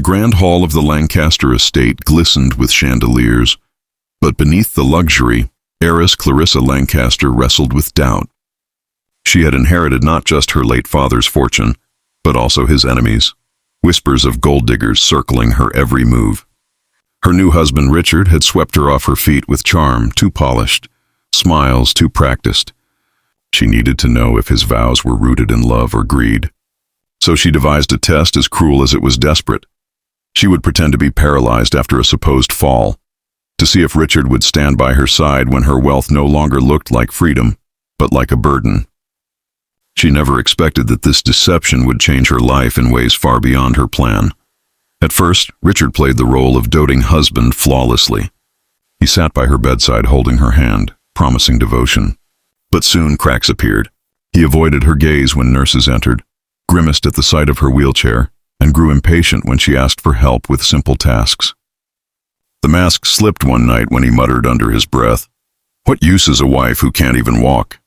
grand hall of the Lancaster estate glistened with chandeliers, but beneath the luxury, heiress Clarissa Lancaster wrestled with doubt. She had inherited not just her late father's fortune, but also his enemies, whispers of gold diggers circling her every move. Her new husband Richard had swept her off her feet with charm too polished, smiles too practiced. She needed to know if his vows were rooted in love or greed. So she devised a test as cruel as it was desperate. She would pretend to be paralyzed after a supposed fall, to see if Richard would stand by her side when her wealth no longer looked like freedom, but like a burden. She never expected that this deception would change her life in ways far beyond her plan. At first, Richard played the role of doting husband flawlessly. He sat by her bedside holding her hand, promising devotion. But soon cracks appeared. He avoided her gaze when nurses entered, grimaced at the sight of her wheelchair, and grew impatient when she asked for help with simple tasks. The mask slipped one night when he muttered under his breath, "What use is a wife who can't even walk?"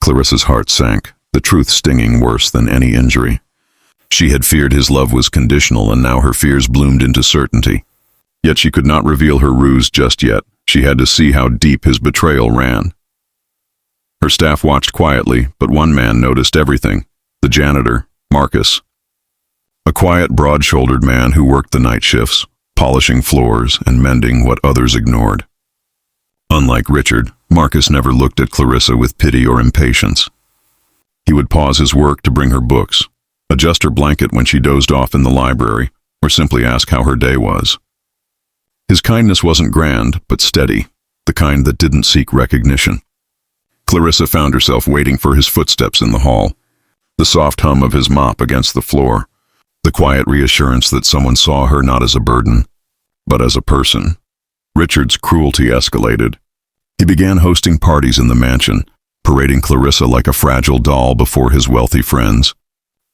Clarissa's heart sank, the truth stinging worse than any injury. She had feared his love was conditional, and now her fears bloomed into certainty. Yet she could not reveal her ruse just yet. She had to see how deep his betrayal ran. Her staff watched quietly, but one man noticed everything: the janitor, Marcus. A quiet, broad-shouldered man who worked the night shifts, polishing floors and mending what others ignored. Unlike Richard, Marcus never looked at Clarissa with pity or impatience. He would pause his work to bring her books, adjust her blanket when she dozed off in the library, or simply ask how her day was. His kindness wasn't grand, but steady, the kind that didn't seek recognition. Clarissa found herself waiting for his footsteps in the hall, the soft hum of his mop against the floor, the quiet reassurance that someone saw her not as a burden, but as a person. Richard's cruelty escalated. He began hosting parties in the mansion, parading Clarissa like a fragile doll before his wealthy friends.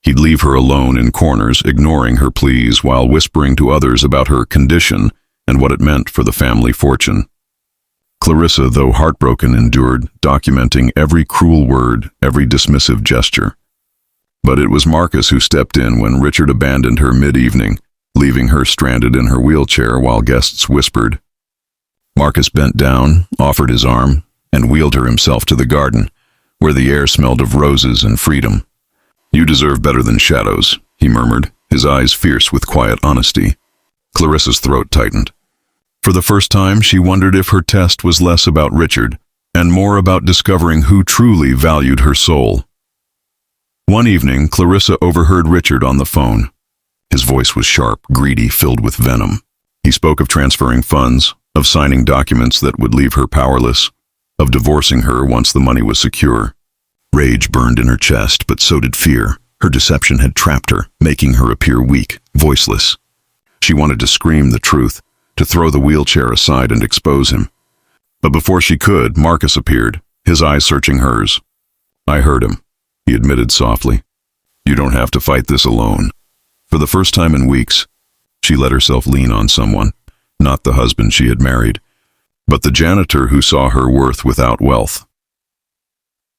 He'd leave her alone in corners, ignoring her pleas while whispering to others about her condition and what it meant for the family fortune. Clarissa, though heartbroken, endured, documenting every cruel word, every dismissive gesture. But it was Marcus who stepped in when Richard abandoned her mid-evening, leaving her stranded in her wheelchair while guests whispered. Marcus bent down, offered his arm, and wheeled her himself to the garden, where the air smelled of roses and freedom. "You deserve better than shadows," he murmured, his eyes fierce with quiet honesty. Clarissa's throat tightened. For the first time, she wondered if her test was less about Richard and more about discovering who truly valued her soul. One evening, Clarissa overheard Richard on the phone. His voice was sharp, greedy, filled with venom. He spoke of transferring funds, of signing documents that would leave her powerless, of divorcing her once the money was secure. Rage burned in her chest, but so did fear. Her deception had trapped her, making her appear weak, voiceless. She wanted to scream the truth, to throw the wheelchair aside and expose him. But before she could, Marcus appeared, his eyes searching hers. "I heard him," he admitted softly. "You don't have to fight this alone." For the first time in weeks, she let herself lean on someone, not the husband she had married, but the janitor who saw her worth without wealth.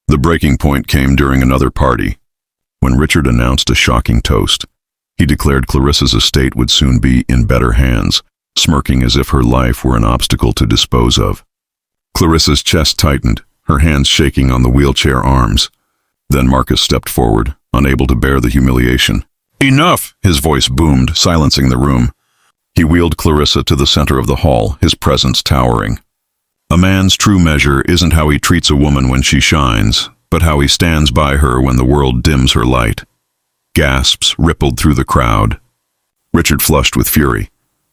The breaking point came during another party, when Richard announced a shocking toast. He declared Clarissa's estate would soon be in better hands, smirking as if her life were an obstacle to dispose of. Clarissa's chest tightened, her hands shaking on the wheelchair arms. Then Marcus stepped forward, unable to bear the humiliation. "Enough!" his voice boomed, silencing the room. He wheeled Clarissa to the center of the hall, his presence towering. A man's true measure isn't how he treats a woman when she shines, but how he stands by her when the world dims her light. Gasps rippled through the crowd. Richard flushed with fury,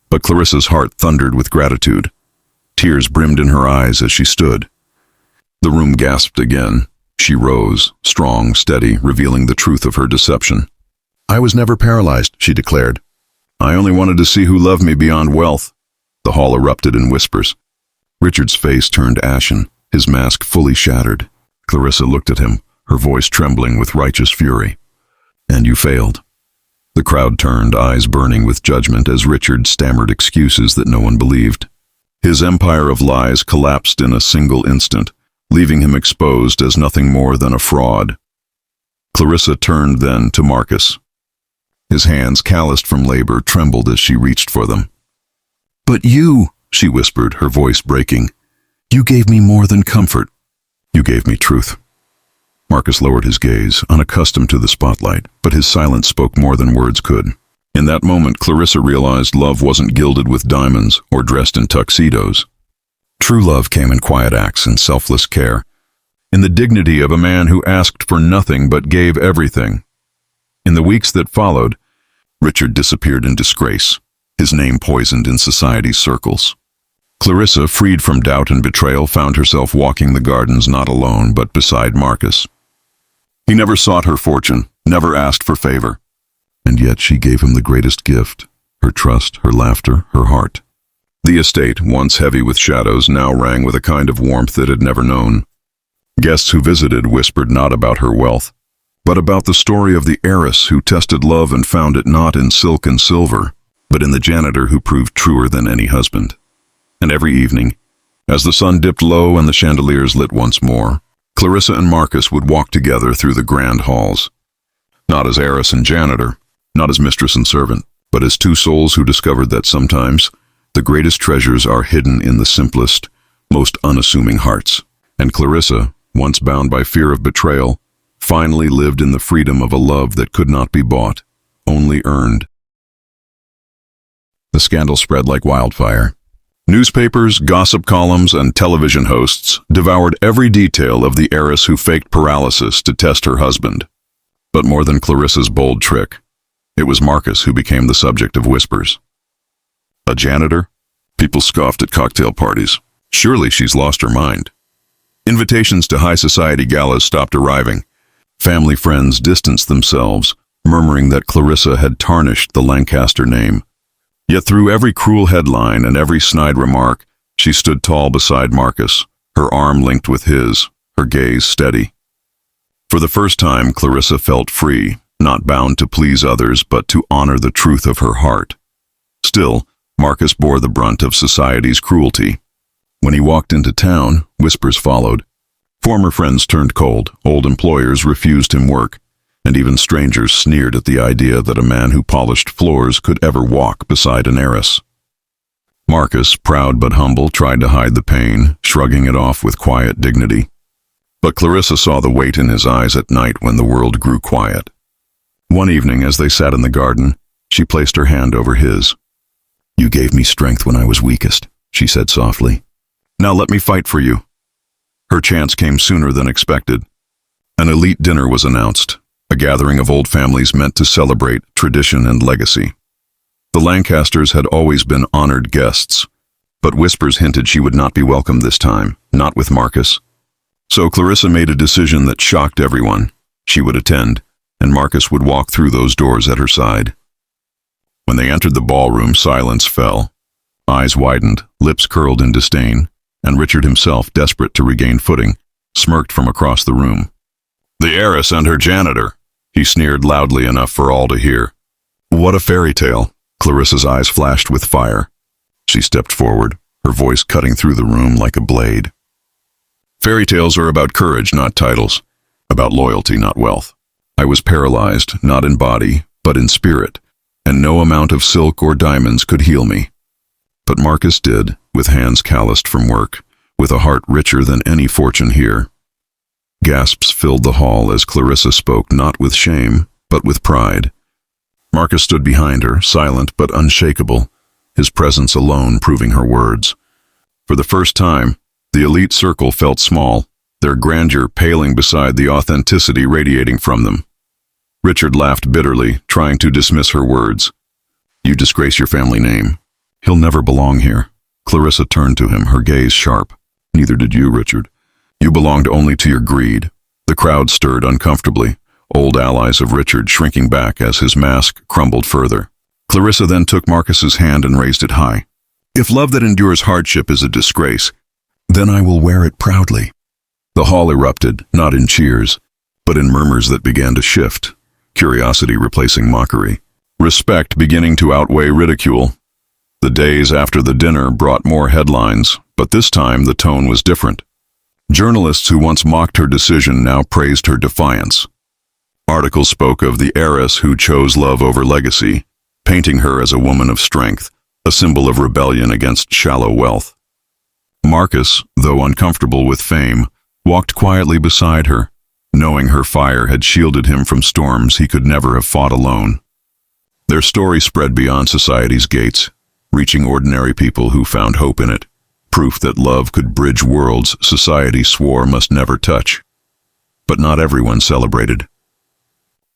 but Clarissa's heart thundered with gratitude. Tears brimmed in her eyes as she stood. The room gasped again. She rose, strong, steady, revealing the truth of her deception. "I was never paralyzed," she declared. "I only wanted to see who loved me beyond wealth." The hall erupted in whispers. Richard's face turned ashen, his mask fully shattered. Clarissa looked at him, her voice trembling with righteous fury. "And you failed." The crowd turned, eyes burning with judgment as Richard stammered excuses that no one believed. His empire of lies collapsed in a single instant, leaving him exposed as nothing more than a fraud. Clarissa turned then to Marcus. His hands, calloused from labor, trembled as she reached for them. "But you," she whispered, her voice breaking, "you gave me more than comfort. You gave me truth." Marcus lowered his gaze, unaccustomed to the spotlight, but his silence spoke more than words could. In that moment, Clarissa realized love wasn't gilded with diamonds or dressed in tuxedos. True love came in quiet acts and selfless care, in the dignity of a man who asked for nothing but gave everything. In the weeks that followed, Richard disappeared in disgrace, his name poisoned in society's circles. Clarissa, freed from doubt and betrayal, found herself walking the gardens not alone but beside Marcus. He never sought her fortune, never asked for favor, and yet she gave him the greatest gift, her trust, her laughter, her heart. The estate, once heavy with shadows, now rang with a kind of warmth it had never known. Guests who visited whispered not about her wealth, but about the story of the heiress who tested love and found it not in silk and silver, but in the janitor who proved truer than any husband. And every evening, as the sun dipped low and the chandeliers lit once more, Clarissa and Marcus would walk together through the grand halls. Not as heiress and janitor, not as mistress and servant, but as two souls who discovered that sometimes the greatest treasures are hidden in the simplest, most unassuming hearts. And Clarissa, once bound by fear of betrayal, finally lived in the freedom of a love that could not be bought, only earned. The scandal spread like wildfire. Newspapers, gossip columns, and television hosts devoured every detail of the heiress who faked paralysis to test her husband. But more than Clarissa's bold trick, it was Marcus who became the subject of whispers. A janitor? People scoffed at cocktail parties. Surely she's lost her mind. Invitations to high society galas stopped arriving. Family friends distanced themselves, murmuring that Clarissa had tarnished the Lancaster name. Yet through every cruel headline and every snide remark, she stood tall beside Marcus, her arm linked with his, her gaze steady. For the first time, Clarissa felt free, not bound to please others, but to honor the truth of her heart. Still, Marcus bore the brunt of society's cruelty. When he walked into town, whispers followed. Former friends turned cold, old employers refused him work, and even strangers sneered at the idea that a man who polished floors could ever walk beside an heiress. Marcus, proud but humble, tried to hide the pain, shrugging it off with quiet dignity. But Clarissa saw the weight in his eyes at night when the world grew quiet. One evening, as they sat in the garden, she placed her hand over his. "You gave me strength when I was weakest," she said softly. "Now let me fight for you." Her chance came sooner than expected. An elite dinner was announced, a gathering of old families meant to celebrate tradition and legacy. The Lancasters had always been honored guests, but whispers hinted she would not be welcome this time, not with Marcus. So Clarissa made a decision that shocked everyone. She would attend, and Marcus would walk through those doors at her side. When they entered the ballroom, silence fell. Eyes widened, lips curled in disdain, and Richard himself, desperate to regain footing, smirked from across the room. "The heiress and her janitor," he sneered loudly enough for all to hear. "What a fairy tale." Clarissa's eyes flashed with fire. She stepped forward, her voice cutting through the room like a blade. "Fairy tales are about courage, not titles. About loyalty, not wealth. I was paralyzed, not in body, but in spirit, and no amount of silk or diamonds could heal me. But Marcus did, with hands calloused from work, with a heart richer than any fortune here." Gasps filled the hall as Clarissa spoke, not with shame, but with pride. Marcus stood behind her, silent but unshakable, his presence alone proving her words. For the first time, the elite circle felt small, their grandeur paling beside the authenticity radiating from them. Richard laughed bitterly, trying to dismiss her words. "You disgrace your family name. He'll never belong here." Clarissa turned to him, her gaze sharp. "Neither did you, Richard. You belonged only to your greed." The crowd stirred uncomfortably, old allies of Richard shrinking back as his mask crumbled further. Clarissa then took Marcus's hand and raised it high. "If love that endures hardship is a disgrace, then I will wear it proudly." The hall erupted, not in cheers, but in murmurs that began to shift, curiosity replacing mockery, respect beginning to outweigh ridicule. The days after the dinner brought more headlines, but this time the tone was different. Journalists who once mocked her decision now praised her defiance. Articles spoke of the heiress who chose love over legacy, painting her as a woman of strength, a symbol of rebellion against shallow wealth. Marcus, though uncomfortable with fame, walked quietly beside her, knowing her fire had shielded him from storms he could never have fought alone. Their story spread beyond society's gates, reaching ordinary people who found hope in it, proof that love could bridge worlds society swore must never touch. But not everyone celebrated.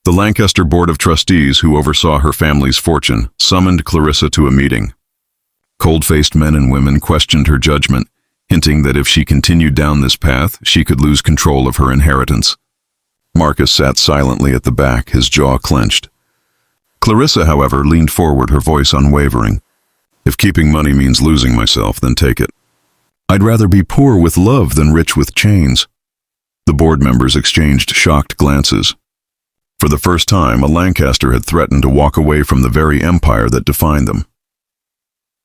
The Lancaster Board of Trustees, who oversaw her family's fortune, summoned Clarissa to a meeting. Cold-faced men and women questioned her judgment, hinting that if she continued down this path, she could lose control of her inheritance. Marcus sat silently at the back, his jaw clenched. Clarissa, however, leaned forward, her voice unwavering. If keeping money means losing myself, then take it. I'd rather be poor with love than rich with chains. The board members exchanged shocked glances. For the first time, a Lancaster had threatened to walk away from the very empire that defined them.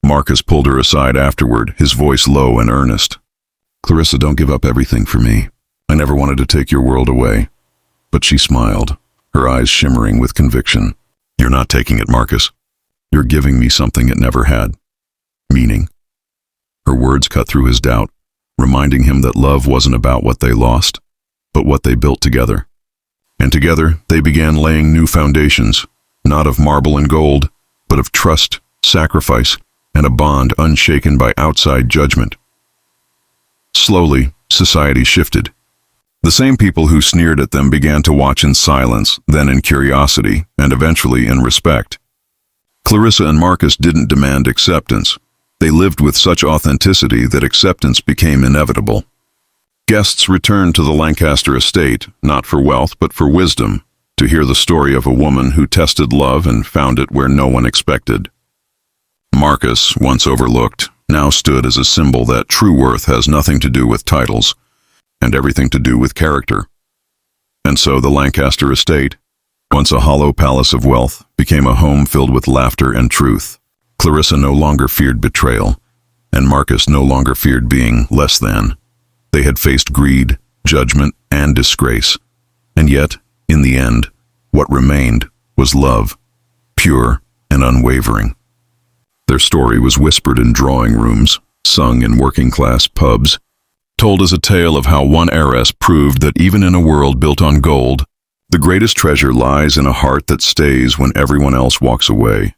Marcus pulled her aside afterward, his voice low and earnest. Clarissa, don't give up everything for me. I never wanted to take your world away. But she smiled, her eyes shimmering with conviction. You're not taking it, Marcus. You're giving me something it never had. Meaning. Her words cut through his doubt, reminding him that love wasn't about what they lost, but what they built together. And together, they began laying new foundations, not of marble and gold, but of trust, sacrifice, and a bond unshaken by outside judgment. Slowly, society shifted. The same people who sneered at them began to watch in silence, then in curiosity, and eventually in respect. Clarissa and Marcus didn't demand acceptance. They lived with such authenticity that acceptance became inevitable. Guests returned to the Lancaster estate, not for wealth but for wisdom, to hear the story of a woman who tested love and found it where no one expected. Marcus, once overlooked, now stood as a symbol that true worth has nothing to do with titles, and everything to do with character. And so the Lancaster estate, once a hollow palace of wealth, became a home filled with laughter and truth. Clarissa no longer feared betrayal, and Marcus no longer feared being less than. They had faced greed, judgment, and disgrace, and yet, in the end, what remained was love, pure and unwavering. Their story was whispered in drawing rooms, sung in working-class pubs, told as a tale of how one heiress proved that even in a world built on gold, the greatest treasure lies in a heart that stays when everyone else walks away.